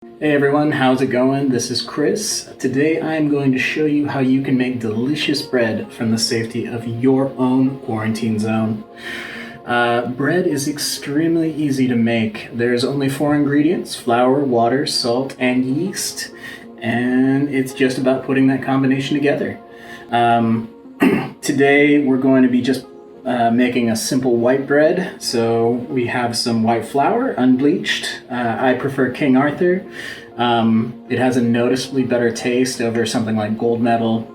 Hey everyone, how's it going? This is Chris. Today I'm going to show you how you can make delicious bread from the safety of your own quarantine zone. Bread is extremely easy to make. There's only 4 ingredients: flour, water, salt, and yeast. And it's just about putting that combination together. Today we're going to be just making a simple white bread. So we have some white flour, unbleached. I prefer King Arthur. It has a noticeably better taste over something like Gold Medal.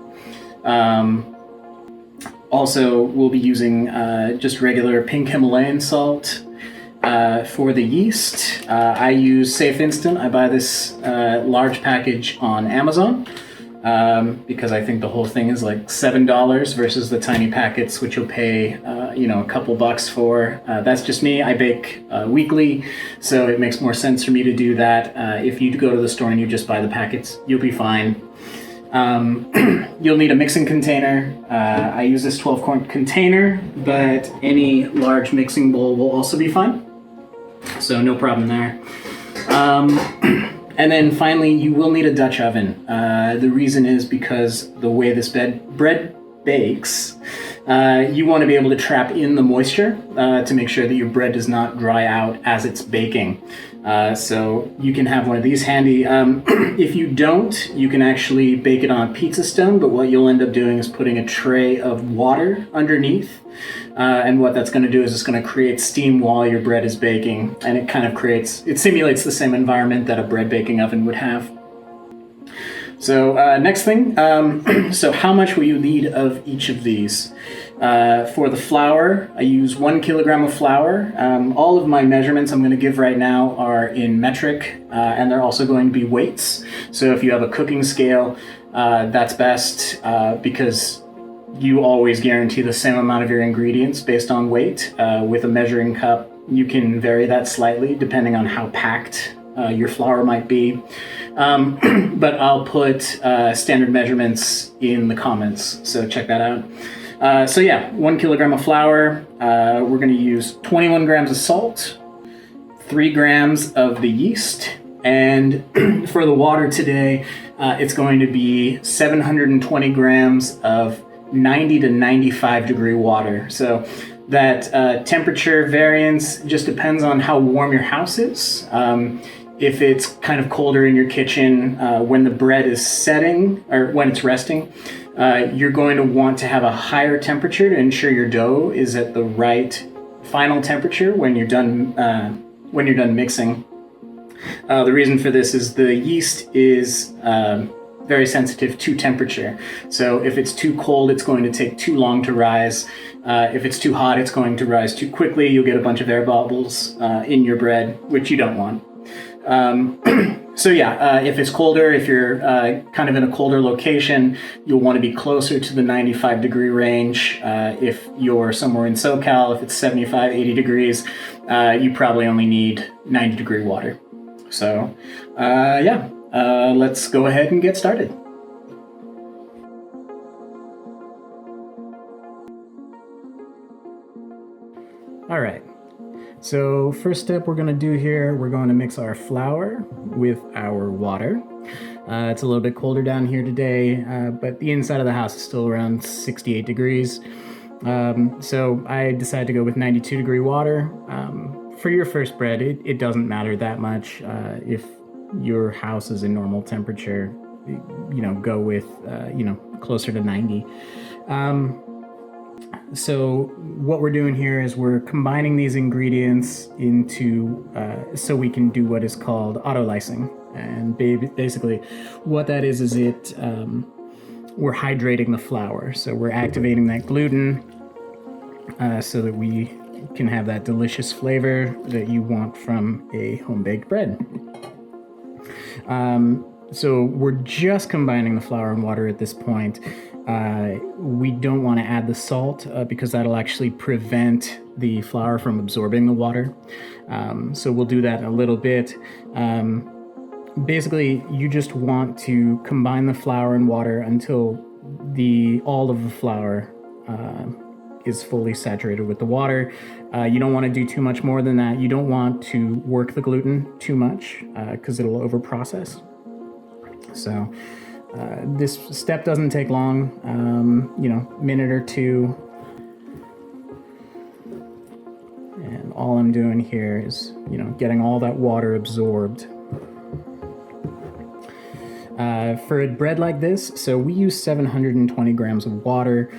Also, we'll be using just regular pink Himalayan salt. For the yeast, I use Safe Instant. I buy this large package on Amazon. Because I think the whole thing is like $7 versus the tiny packets, which you'll pay, a couple bucks for. That's just me. I bake weekly, so it makes more sense for me to do that. If you go to the store and you just buy the packets, you'll be fine. You'll need a mixing container. I use this 12-quart container, but any large mixing bowl will also be fine. So no problem there. And then finally, you will need a Dutch oven. The reason is because the way this bread bakes, you want to be able to trap in the moisture to make sure that your bread does not dry out as it's baking. So you can have one of these handy. If you don't, you can actually bake it on a pizza stone, but what you'll end up doing is putting a tray of water underneath. And what that's going to do is it's going to create steam while your bread is baking, and it simulates the same environment that a bread baking oven would have. So next thing, so how much will you need of each of these? For the flour, I use 1 kilogram of flour. All of my measurements I'm going to give right now are in metric, and they're also going to be weights. So if you have a cooking scale, that's best because you always guarantee the same amount of your ingredients based on weight. With a measuring cup, you can vary that slightly depending on how packed your flour might be. But I'll put standard measurements in the comments, so check that out. 1 kilogram of flour. We're going to use 21 grams of salt, 3 grams of the yeast, and for the water today, it's going to be 720 grams of 90 to 95 degree water. So that temperature variance just depends on how warm your house is. If it's kind of colder in your kitchen when the bread is setting or when it's resting, you're going to want to have a higher temperature to ensure your dough is at the right final temperature when you're done mixing. The reason for this is the yeast is very sensitive to temperature. So if it's too cold, it's going to take too long to rise. If it's too hot, it's going to rise too quickly. You'll get a bunch of air bubbles in your bread, which you don't want. If it's colder, if you're kind of in a colder location, you'll want to be closer to the 95 degree range. If you're somewhere in SoCal, if it's 75, 80 degrees, you probably only need 90 degree water. So, let's go ahead and get started. All right. So first step we're going to do here, we're going to mix our flour with our water. It's a little bit colder down here today, but the inside of the house is still around 68 degrees. So I decided to go with 92 degree water. For your first bread, it doesn't matter that much. If your house is in normal temperature, go with, closer to 90. So what we're doing here is we're combining these ingredients into, so we can do what is called auto-lysing. And basically what that is we're hydrating the flour. So we're activating that gluten so that we can have that delicious flavor that you want from a home-baked bread. So we're just combining the flour and water at this point. We don't want to add the salt because that'll actually prevent the flour from absorbing the water. So we'll do that in a little bit. Basically, you just want to combine the flour and water until all of the flour is fully saturated with the water. You don't want to do too much more than that. You don't want to work the gluten too much because it'll overprocess. So this step doesn't take long, minute or two. And all I'm doing here is, getting all that water absorbed. For a bread like this, so we use 720 grams of water.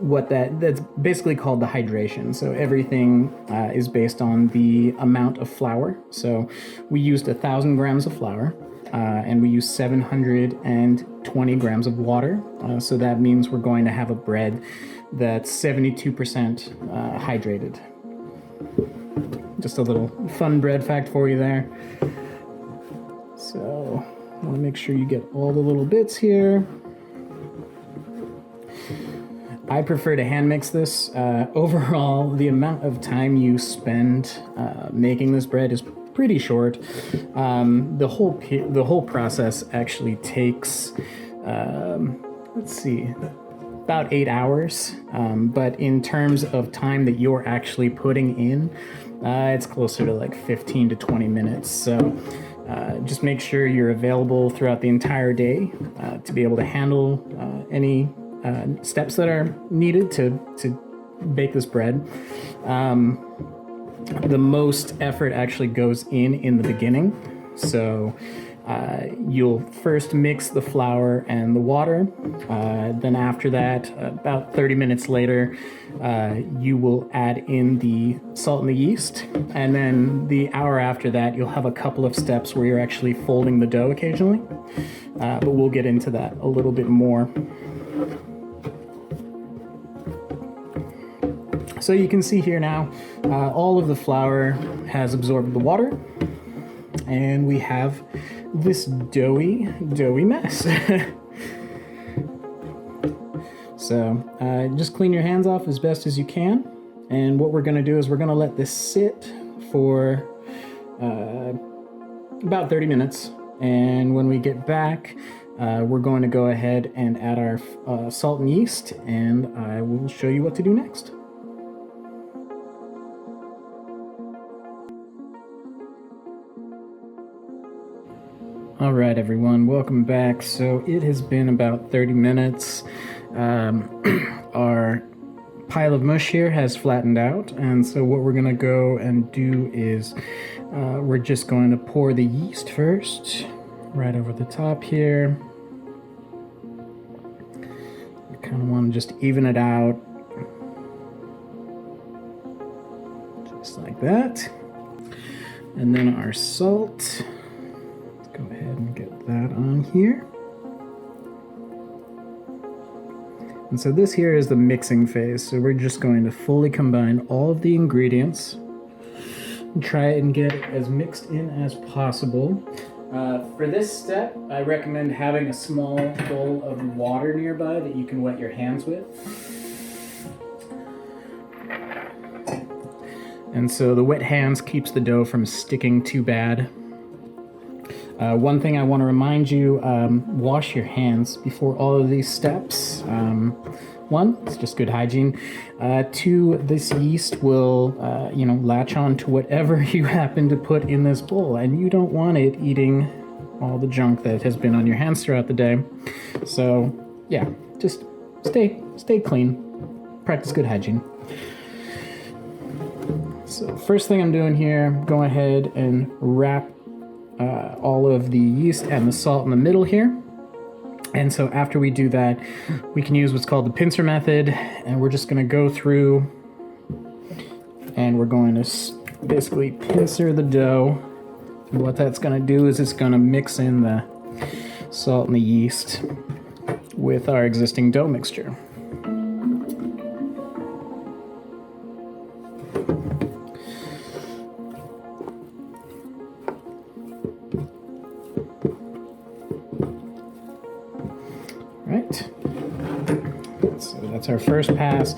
That's basically called the hydration. So everything is based on the amount of flour. So we used 1,000 grams of flour, and we use 720 grams of water. So that means we're going to have a bread that's 72% hydrated. Just a little fun bread fact for you there. So I want to make sure you get all the little bits here. I prefer to hand mix this. Overall, the amount of time you spend making this bread is pretty short. The whole process actually takes, about 8 hours. But in terms of time that you're actually putting in, it's closer to like 15 to 20 minutes. So just make sure you're available throughout the entire day to be able to handle any steps that are needed to bake this bread. The most effort actually goes in the beginning. So you'll first mix the flour and the water. Then after that, about 30 minutes later, you will add in the salt and the yeast. And then the hour after that, you'll have a couple of steps where you're actually folding the dough occasionally. But we'll get into that a little bit more. So you can see here now, all of the flour has absorbed the water. And we have this doughy mess. So just clean your hands off as best as you can. And what we're gonna do is we're gonna let this sit for about 30 minutes. And when we get back, we're going to go ahead and add our salt and yeast, and I will show you what to do next. All right, everyone, welcome back. So it has been about 30 minutes. Our pile of mush here has flattened out, and so what we're gonna go and do is we're just going to pour the yeast first, right over the top here. You kind of want to just even it out, just like that. And then our salt. Go ahead and get that on here. And so this here is the mixing phase. So we're just going to fully combine all of the ingredients and try and get it as mixed in as possible. For this step, I recommend having a small bowl of water nearby that you can wet your hands with. And so the wet hands keeps the dough from sticking too bad. One thing I want to remind you, wash your hands before all of these steps. One, it's just good hygiene. Two, this yeast will, latch on to whatever you happen to put in this bowl, and you don't want it eating all the junk that has been on your hands throughout the day. So, yeah, just stay clean. Practice good hygiene. So, first thing I'm doing here, go ahead and wrap all of the yeast and the salt in the middle here. And so after we do that, we can use what's called the pincer method, and we're just going to go through and we're going to basically pincer the dough. And what that's going to do is it's going to mix in the salt and the yeast with our existing dough mixture. Right, so that's our first pass.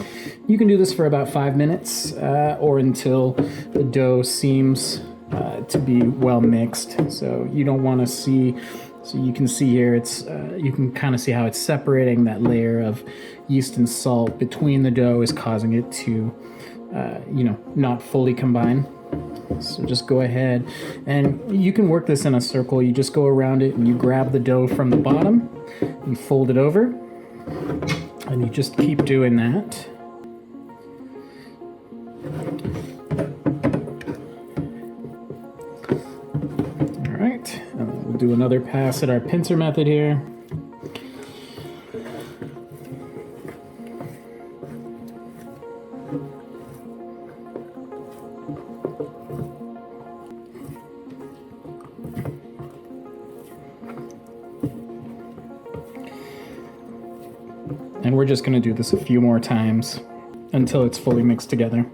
You can do this for about 5 minutes or until the dough seems to be well mixed. So you don't want to see So you can see here, it's you can kind of see how it's separating. That layer of yeast and salt between the dough is causing it to, not fully combine. So just go ahead, and you can work this in a circle. You just go around it and you grab the dough from the bottom, you fold it over, and you just keep doing that. All right, and we'll do another pass at our pincer method here. And we're just going to do this a few more times until it's fully mixed together.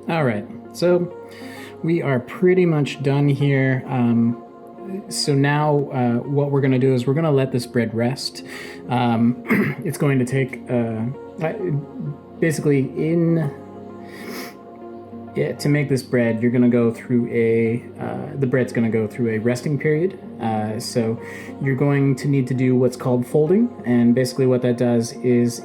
All right, so we are pretty much done here. So now what we're going to do is we're going to let this bread rest. It's going to take, basically to make this bread, you're going to go through the bread's going to go through a resting period. So you're going to need to do what's called folding. And basically what that does is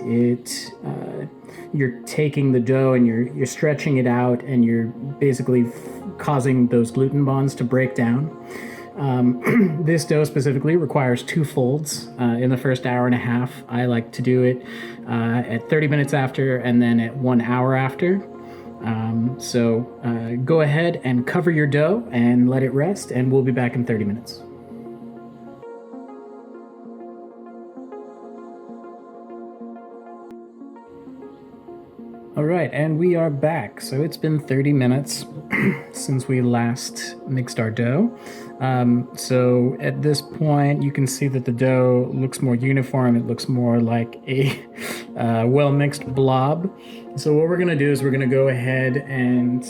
you're taking the dough and you're stretching it out, and you're basically causing those gluten bonds to break down. This dough specifically requires 2 folds in the first hour and a half. I like to do it at 30 minutes after, and then at 1 hour after. So go ahead and cover your dough and let it rest, and we'll be back in 30 minutes. All right, and we are back. So it's been 30 minutes since we last mixed our dough. So at this point, you can see that the dough looks more uniform. It looks more like a well-mixed blob. So what we're gonna do is we're gonna go ahead and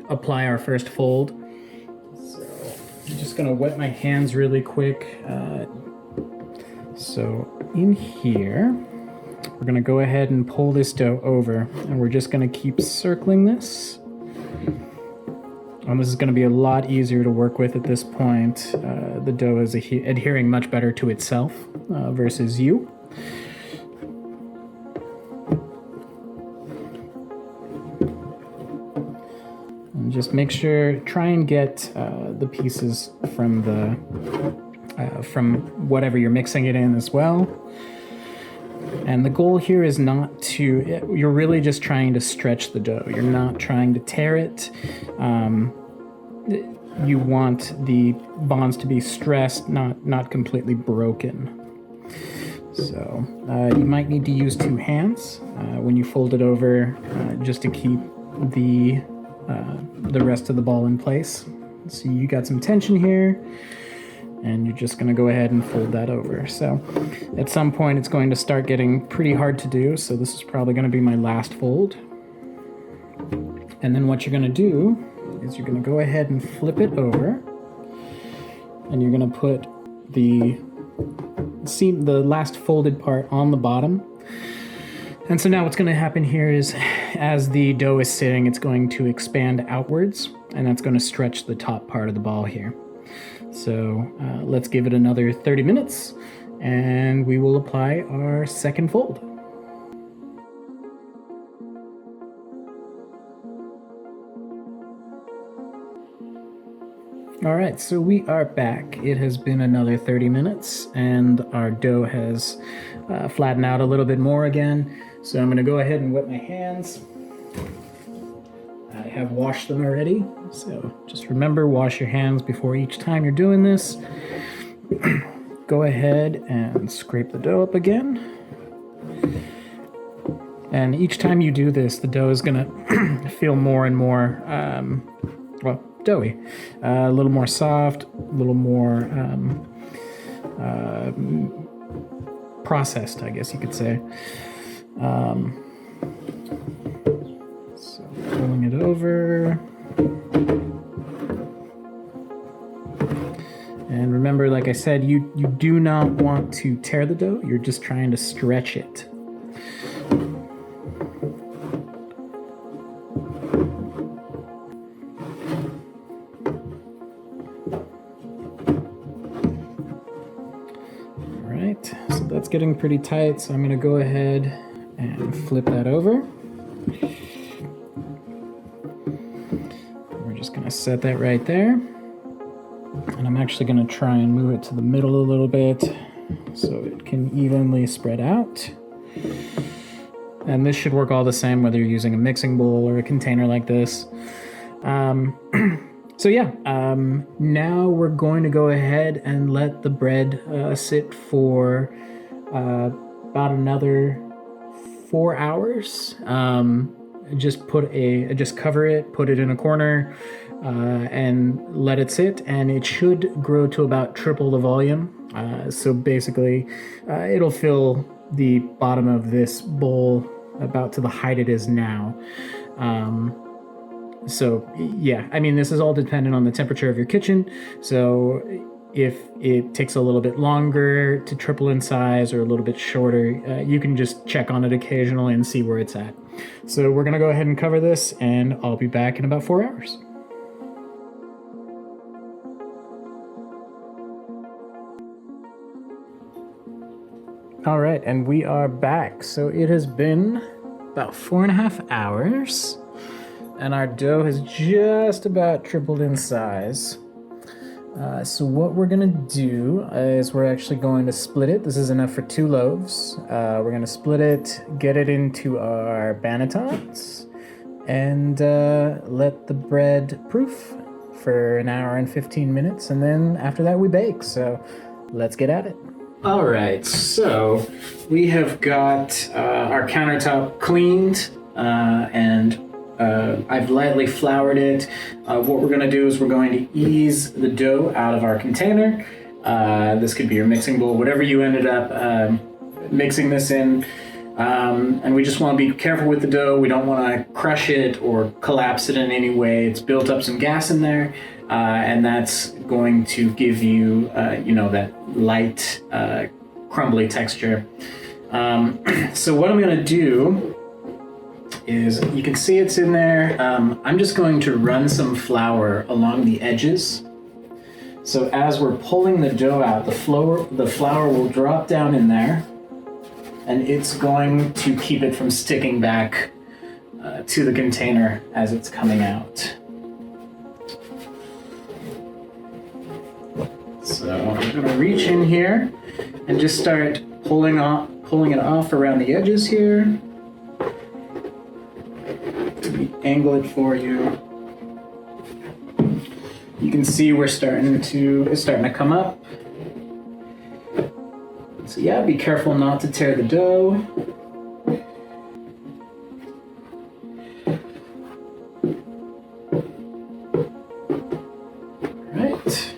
apply our first fold. So I'm just gonna wet my hands really quick. So in here, we're going to go ahead and pull this dough over, and we're just going to keep circling this. And this is going to be a lot easier to work with at this point. The dough is adhering much better to itself versus you. And just make sure, try and get the pieces from from whatever you're mixing it in as well. And the goal here is not to, you're really just trying to stretch the dough. You're not trying to tear it. You want the bonds to be stressed, not completely broken. So you might need to use two hands when you fold it over just to keep the rest of the ball in place. So you got some tension here, and you're just going to go ahead and fold that over. So at some point it's going to start getting pretty hard to do, so this is probably going to be my last fold. And then what you're going to do is you're going to go ahead and flip it over, and you're going to put the last folded part on the bottom. And so now what's going to happen here is, as the dough is sitting, it's going to expand outwards, and that's going to stretch the top part of the ball here. So let's give it another 30 minutes, and we will apply our second fold. All right, so we are back. It has been another 30 minutes, and our dough has flattened out a little bit more again. So I'm going to go ahead and wet my hands. I have washed them already, so just remember, wash your hands before each time you're doing this. Go ahead and scrape the dough up again. And each time you do this, the dough is going to feel more and more, doughy. A little more soft, a little more processed, I guess you could say. So pulling it over. And remember, like I said, you do not want to tear the dough. You're just trying to stretch it. So that's getting pretty tight, so I'm going to go ahead and flip that over. We're just going to set that right there. And I'm actually going to try and move it to the middle a little bit so it can evenly spread out. And this should work all the same whether you're using a mixing bowl or a container like this. So yeah, now we're going to go ahead and let the bread sit for about another 4 hours. Just cover it, put it in a corner, and let it sit, and it should grow to about triple the volume. So basically, it'll fill the bottom of this bowl about to the height it is now. So yeah, I mean, this is all dependent on the temperature of your kitchen. So if it takes a little bit longer to triple in size or a little bit shorter, you can just check on it occasionally and see where it's at. So we're gonna go ahead and cover this, and I'll be back in about 4 hours. All right, and we are back. So it has been about 4.5 hours. And our dough has just about tripled in size. So what we're gonna do is we're actually going to split it. This is enough for 2 loaves. We're gonna split it, get it into our bannetons, and let the bread proof for an hour and 15 minutes. And then after that we bake. So let's get at it. All right, so we have got our countertop cleaned and I've lightly floured it. What we're going to do is we're going to ease the dough out of our container. This could be your mixing bowl, whatever you ended up mixing this in. And we just want to be careful with the dough. We don't want to crush it or collapse it in any way. It's built up some gas in there, and that's going to give you, that light crumbly texture. So what I'm going to do is, you can see it's in there. I'm just going to run some flour along the edges. So as we're pulling the dough out, the flour will drop down in there, and it's going to keep it from sticking back to the container as it's coming out. So I'm going to reach in here and just start pulling it off around the edges here. Let me angle it for you. You can see it's starting to come up. So yeah, be careful not to tear the dough. Right.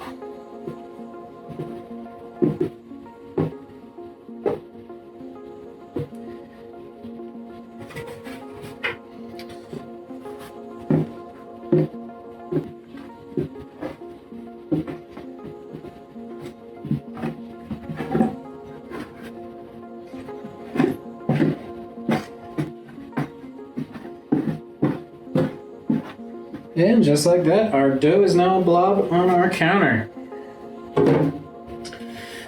And just like that, our dough is now a blob on our counter.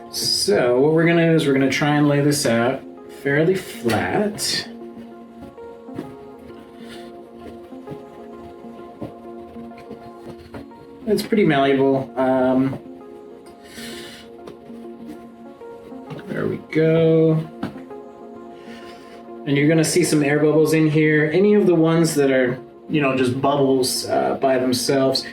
So what we're gonna do is we're gonna try and lay this out fairly flat. It's pretty malleable. There we go. And you're gonna see some air bubbles in here. Any of the ones that are, just bubbles by themselves,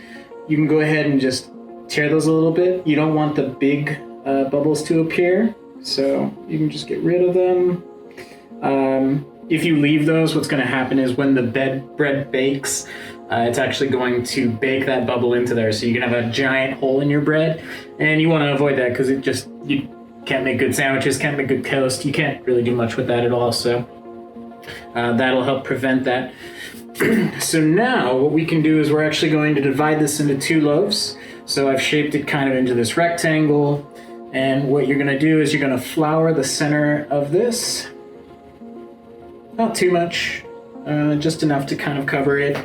you can go ahead and just tear those a little bit. You don't want the big bubbles to appear, so you can just get rid of them. If you leave those, what's going to happen is when the bread bakes, it's actually going to bake that bubble into there, so you can have a giant hole in your bread, and you want to avoid that because you can't make good sandwiches, can't make good toast, you can't really do much with that at all, so that'll help prevent that. So now what we can do is we're actually going to divide this into 2 loaves. So I've shaped it kind of into this rectangle, and what you're going to do is you're going to flour the center of this. Not too much, just enough to kind of cover it.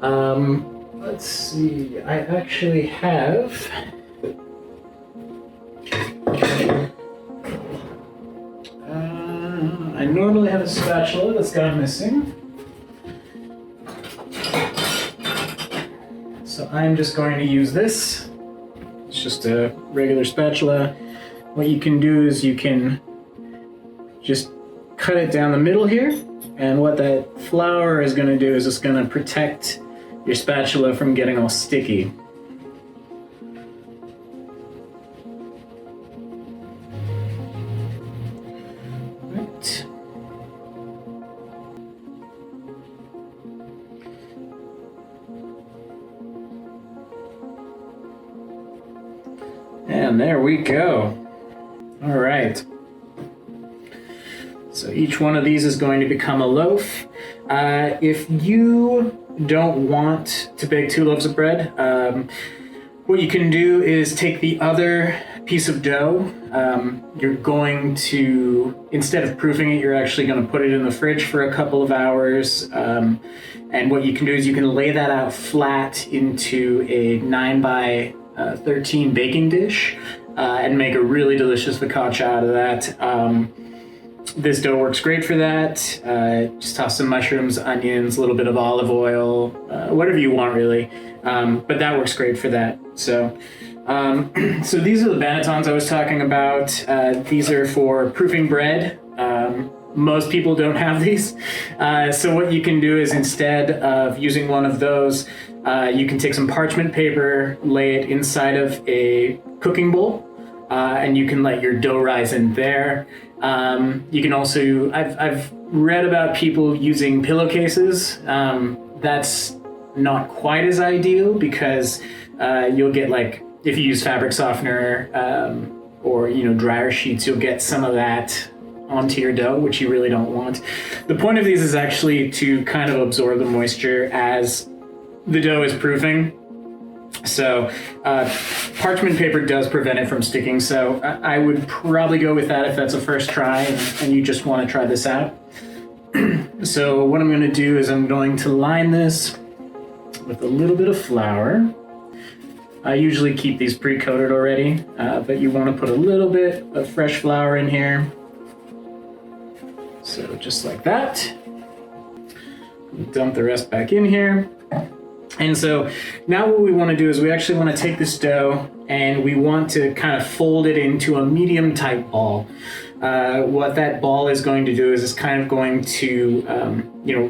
Let's see, I actually have I normally have a spatula that's gone missing. So I'm just going to use this. It's just a regular spatula. What you can do is you can just cut it down the middle here, and what that flour is going to do is it's going to protect your spatula from getting all sticky. Right. And there we go. All right. So each one of these is going to become a loaf. If you don't want to bake 2 loaves of bread, what you can do is take the other piece of dough. You're going to, instead of proofing it, you're actually going to put it in the fridge for a couple of hours. And what you can do is you can lay that out flat into a 9x13 baking dish and make a really delicious focaccia out of that. This dough works great for that. Just toss some mushrooms, onions, a little bit of olive oil, whatever you want really. But that works great for that. So these are the bannetons I was talking about. These are for proofing bread. Most people don't have these. So what you can do is, instead of using one of those, you can take some parchment paper, lay it inside of a cooking bowl, and you can let your dough rise in there. You can also, I've read about people using pillowcases. That's not quite as ideal because you'll get, like, if you use fabric softener or dryer sheets, you'll get some of that onto your dough, which you really don't want. The point of these is actually to kind of absorb the moisture as the dough is proofing. So parchment paper does prevent it from sticking, so I would probably go with that if that's a first try and you just want to try this out. So what I'm going to do is I'm going to line this with a little bit of flour. I usually keep these pre-coated already, but you want to put a little bit of fresh flour in here. So just like that. Dump the rest back in here. And so now what we want to do is we actually want to take this dough and we want to kind of fold it into a medium type ball. What that ball is going to do is it's kind of going to,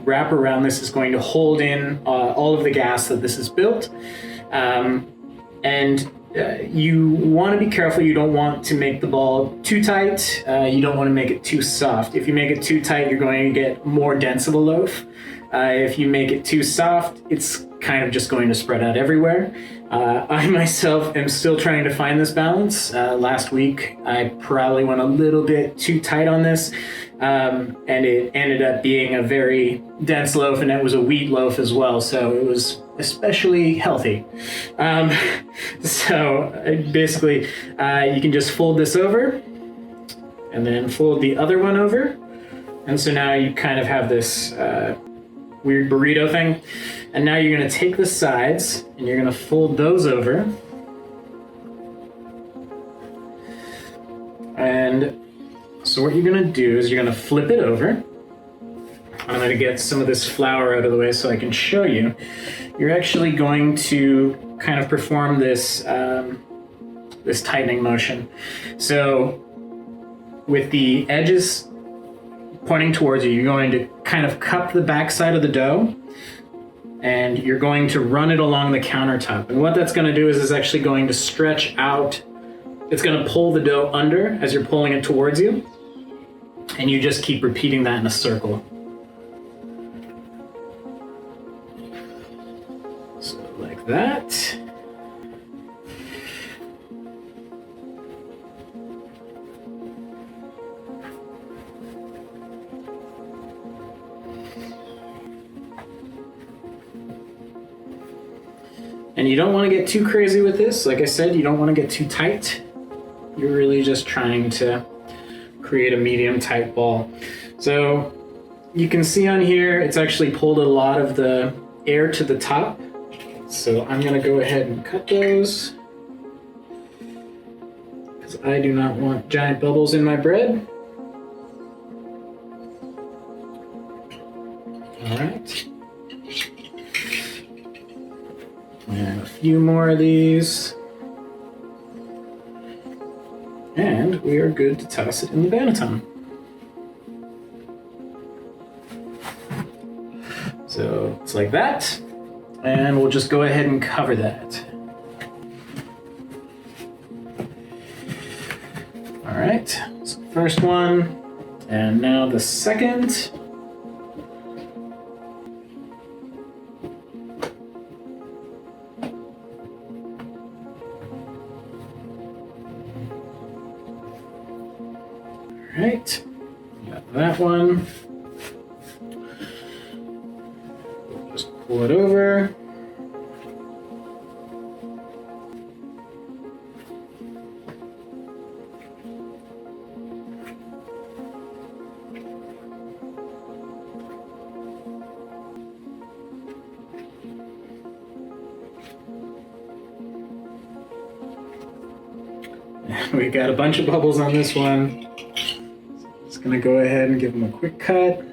wrap around this, is going to hold in all of the gas that this is built. You want to be careful. You don't want to make the ball too tight. You don't want to make it too soft. If you make it too tight, you're going to get more dense of a loaf. If you make it too soft, it's kind of just going to spread out everywhere. I myself am still trying to find this balance. Last week, I probably went a little bit too tight on this, and it ended up being a very dense loaf, and it was a wheat loaf as well, so it was especially healthy. Basically, you can just fold this over, and then fold the other one over, and so now you kind of have this weird burrito thing. And now you're going to take the sides and you're going to fold those over. And so what you're going to do is you're going to flip it over. I'm going to get some of this flour out of the way so I can show you. You're actually going to kind of perform this this tightening motion. So with the edges pointing towards you, you're going to kind of cup the back side of the dough and you're going to run it along the countertop. And what that's going to do is it's actually going to stretch out. It's going to pull the dough under as you're pulling it towards you. And you just keep repeating that in a circle. So like that. And you don't want to get too crazy with this. Like I said, you don't want to get too tight. You're really just trying to create a medium tight ball. So you can see on here, it's actually pulled a lot of the air to the top. So I'm going to go ahead and cut those, because I do not want giant bubbles in my bread. All right. And a few more of these. And we are good to toss it in the banneton. So it's like that. And we'll just go ahead and cover that. All right, so first one, and now the second. Right, got that one. Just pull it over. We got a bunch of bubbles on this one. Just gonna go ahead and give them a quick cut.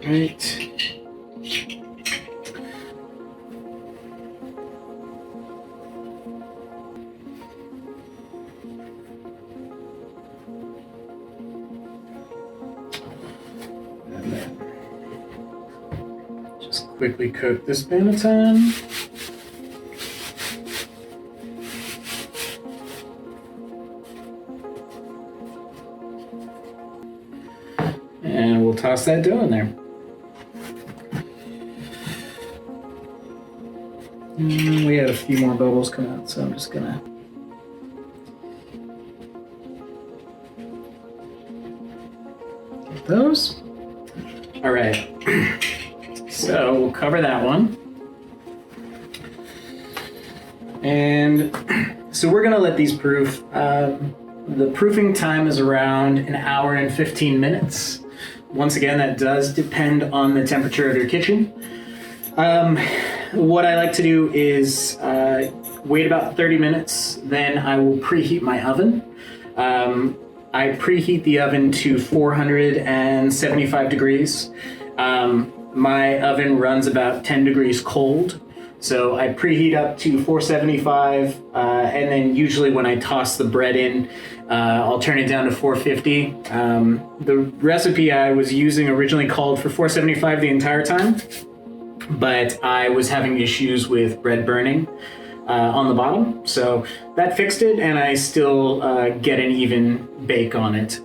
Right. And then just quickly coat this banneton. And we'll toss that dough in there. And we had a few more bubbles come out, so I'm just gonna those. All right. So we'll cover that one. And so we're gonna let these proof. The proofing time is around an hour and 15 minutes. Once again, that does depend on the temperature of your kitchen. What I like to do is wait about 30 minutes, then I will preheat my oven. I preheat the oven to 475 degrees. My oven runs about 10 degrees cold. So I preheat up to 475, and then usually when I toss the bread in, I'll turn it down to 450. The recipe I was using originally called for 475 the entire time, but I was having issues with bread burning on the bottom. So that fixed it, and I still get an even bake on it.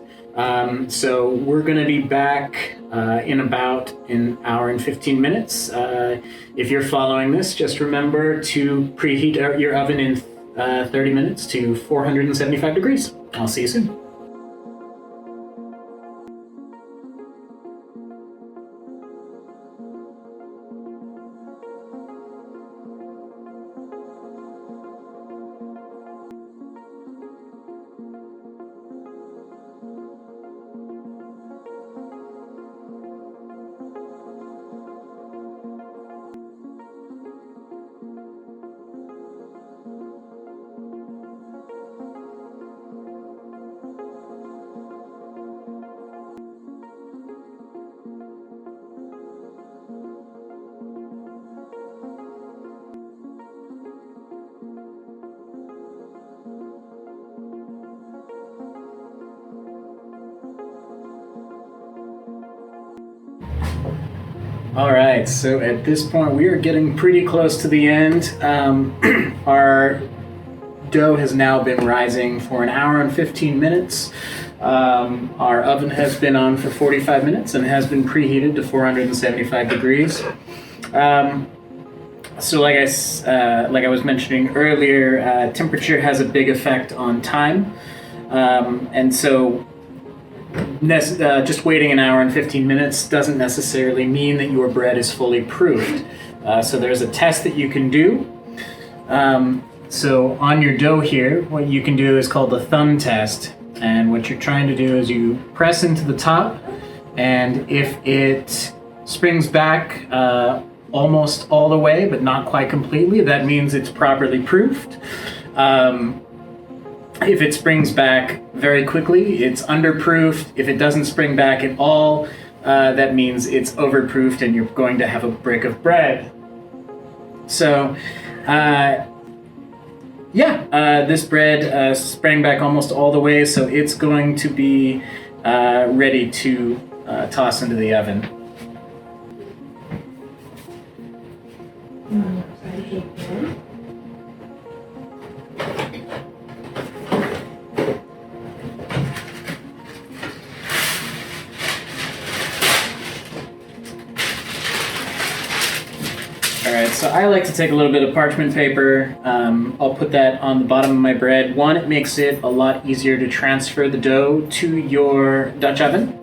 So we're going to be back in about an hour and 15 minutes. If you're following this, just remember to preheat your oven in 30 minutes to 475 degrees. I'll see you soon. All right, so at this point we are getting pretty close to the end. Our dough has now been rising for an hour and 15 minutes. Our oven has been on for 45 minutes and has been preheated to 475 degrees. So like I was mentioning earlier, temperature has a big effect on time. And so just waiting an hour and 15 minutes doesn't necessarily mean that your bread is fully proofed. So there's a test that you can do. So on your dough here, what you can do is called the thumb test. And what you're trying to do is you press into the top, and if it springs back almost all the way, but not quite completely, that means it's properly proofed. If it springs back very quickly, it's underproofed. If it doesn't spring back at all, that means it's overproofed and you're going to have a brick of bread. So, this bread sprang back almost all the way, so it's going to be ready to toss into the oven. Alright, so I like to take a little bit of parchment paper. I'll put that on the bottom of my bread. One, it makes it a lot easier to transfer the dough to your Dutch oven.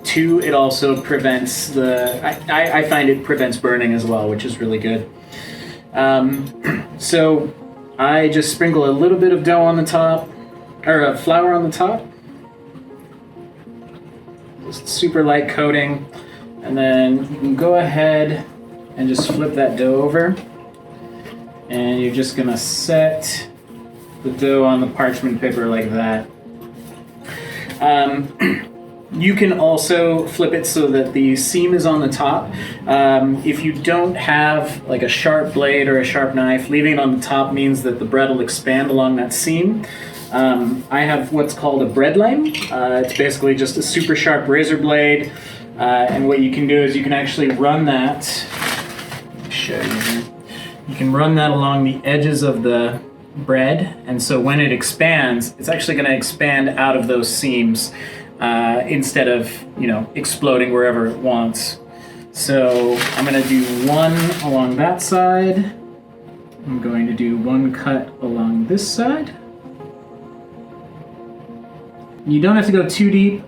Two, it also prevents I find it prevents burning as well, which is really good. So I just sprinkle a little bit of dough on the top, or flour on the top. Just super light coating. And then you can go ahead and just flip that dough over, and you're just gonna set the dough on the parchment paper like that. You can also flip it so that the seam is on the top. If you don't have like a sharp blade or a sharp knife, leaving it on the top means that the bread will expand along that seam. I have what's called a bread lame. It's basically just a super sharp razor blade, and what you can do is you can actually run that. Show you here. You can run that along the edges of the bread, and so when it expands, it's actually going to expand out of those seams instead of, exploding wherever it wants. So I'm going to do one along that side. I'm going to do one cut along this side. You don't have to go too deep.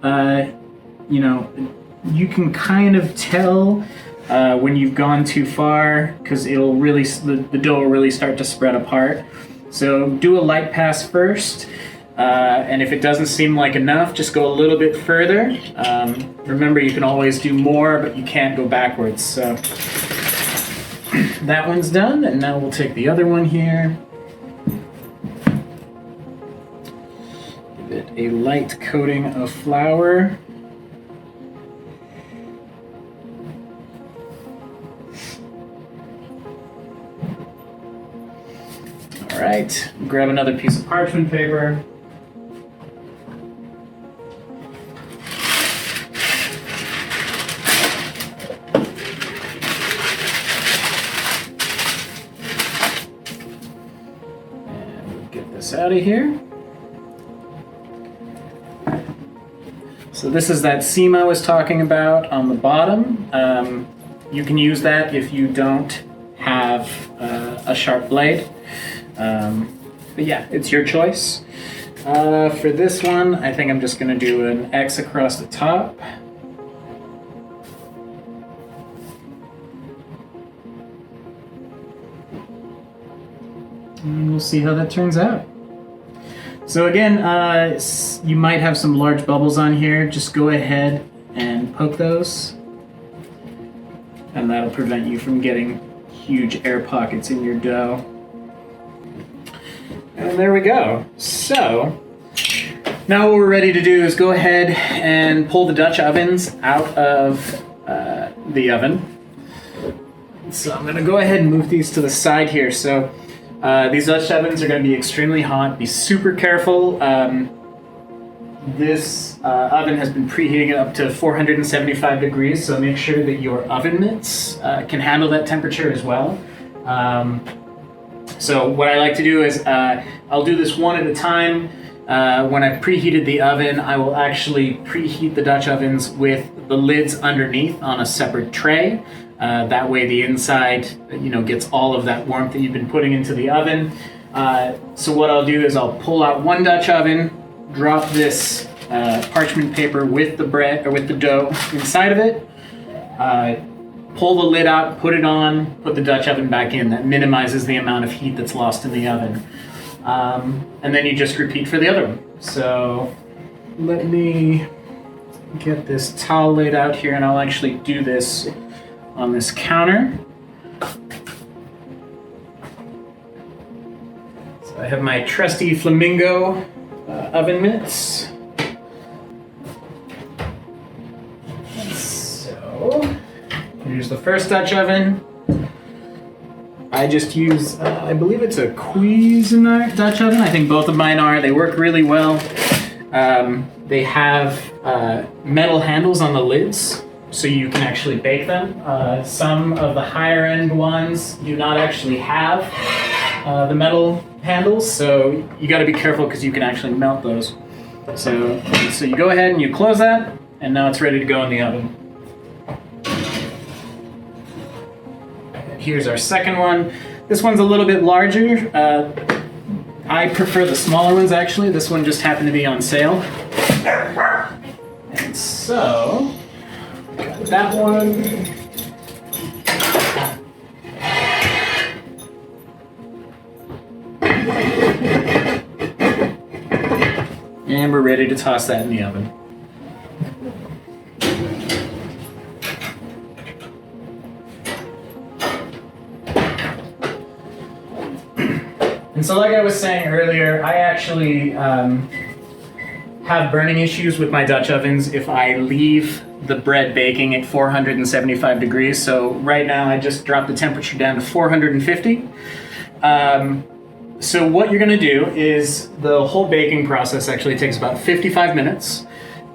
you can kind of tell when you've gone too far, because it'll really, the dough will really start to spread apart. So do a light pass first, and if it doesn't seem like enough, just go a little bit further. Remember, you can always do more, but you can't go backwards. So that one's done, and now we'll take the other one here. Give it a light coating of flour. All right, grab another piece of parchment paper. Out of here. So this is that seam I was talking about on the bottom. You can use that if you don't have a sharp blade. But yeah, it's your choice. For this one, I think I'm just going to do an X across the top. And we'll see how that turns out. So again, you might have some large bubbles on here. Just go ahead and poke those, and that'll prevent you from getting huge air pockets in your dough. And there we go. So now what we're ready to do is go ahead and pull the Dutch ovens out of the oven. So I'm going to go ahead and move these to the side here. So these Dutch ovens are going to be extremely hot. Be super careful. This oven has been preheating it up to 475 degrees, so make sure that your oven mitts can handle that temperature as well. So what I like to do is I'll do this one at a time. When I've preheated the oven, I will actually preheat the Dutch ovens with the lids underneath on a separate tray. That way the inside, gets all of that warmth that you've been putting into the oven. So what I'll do is I'll pull out one Dutch oven, drop this parchment paper with the bread or with the dough inside of it, pull the lid out, put it on, put the Dutch oven back in. That minimizes the amount of heat that's lost in the oven. And then you just repeat for the other one. So let me get this towel laid out here, and I'll actually do this on this counter. So I have my trusty Flamingo oven mitts. So here's the first Dutch oven. I just use, I believe it's a Cuisinart Dutch oven. I think both of mine are. They work really well. They have metal handles on the lids, so you can actually bake them. Some of the higher end ones do not actually have the metal handles, so you got to be careful because you can actually melt those. So you go ahead and you close that, and now it's ready to go in the oven. Here's our second one. This one's a little bit larger. I prefer the smaller ones, actually. This one just happened to be on sale. And so, got that one. And we're ready to toss that in the oven. And so like I was saying earlier, I actually have burning issues with my Dutch ovens if I leave the bread baking at 475 degrees. So right now I just dropped the temperature down to 450. So what you're gonna do is the whole baking process actually takes about 55 minutes.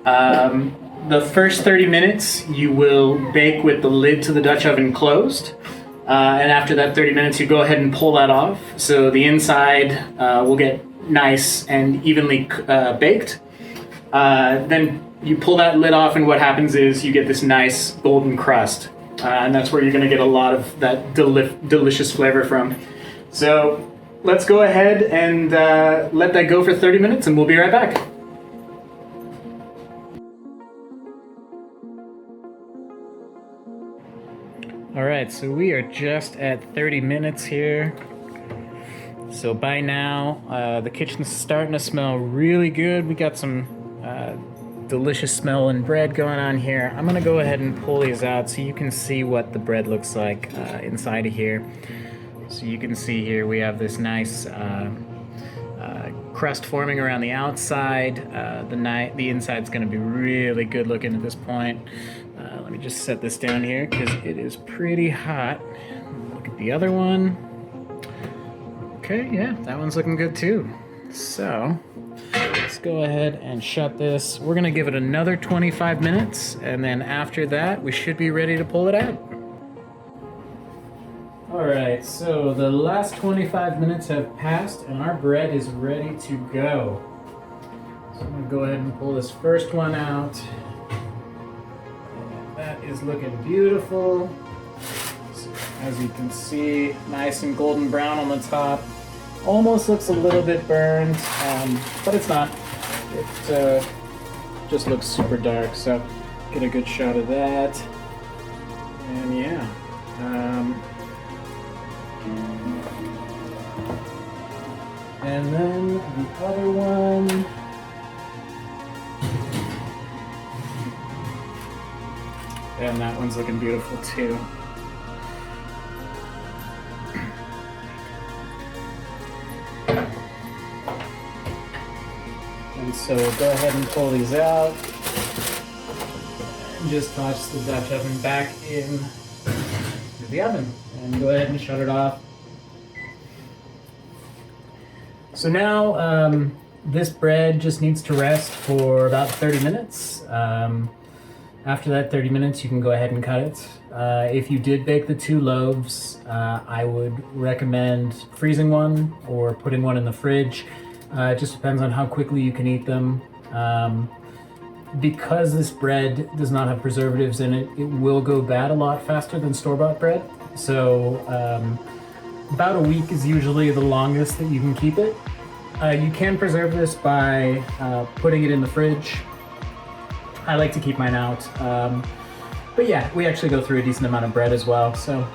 The first 30 minutes you will bake with the lid to the Dutch oven closed. And after that 30 minutes, you go ahead and pull that off. So the inside will get nice and evenly baked. Then you pull that lid off, and what happens is you get this nice golden crust. And that's where you're going to get a lot of that delicious flavor from. So let's go ahead and let that go for 30 minutes, and we'll be right back. All right, so we are just at 30 minutes here. So by now, the kitchen's starting to smell really good. We got some delicious smelling bread going on here. I'm gonna go ahead and pull these out so you can see what the bread looks like inside of here. So you can see here we have this nice crust forming around the outside. The inside's gonna be really good looking at this point. Let me just set this down here because it is pretty hot. Look at the other one. Okay, yeah, that one's looking good too. So let's go ahead and shut this. We're gonna give it another 25 minutes, and then after that, we should be ready to pull it out. All right, so the last 25 minutes have passed, and our bread is ready to go. So I'm gonna go ahead and pull this first one out. And that is looking beautiful. So as you can see, nice and golden brown on the top. Almost looks a little bit burned, but it's not. It just looks super dark, so get a good shot of that. And yeah. And then the other one. And that one's looking beautiful too. And so we'll go ahead and pull these out and just toss the Dutch oven back in to the oven and go ahead and shut it off. So now this bread just needs to rest for about 30 minutes. After that 30 minutes, you can go ahead and cut it. If you did bake the 2 loaves, I would recommend freezing one or putting one in the fridge. It just depends on how quickly you can eat them. Because this bread does not have preservatives in it, it will go bad a lot faster than store-bought bread. So about a week is usually the longest that you can keep it. You can preserve this by putting it in the fridge. I like to keep mine out. But yeah, we actually go through a decent amount of bread as well. So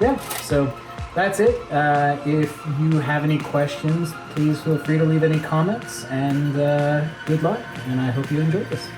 yeah, so that's it. If you have any questions, please feel free to leave any comments, and good luck, and I hope you enjoyed this.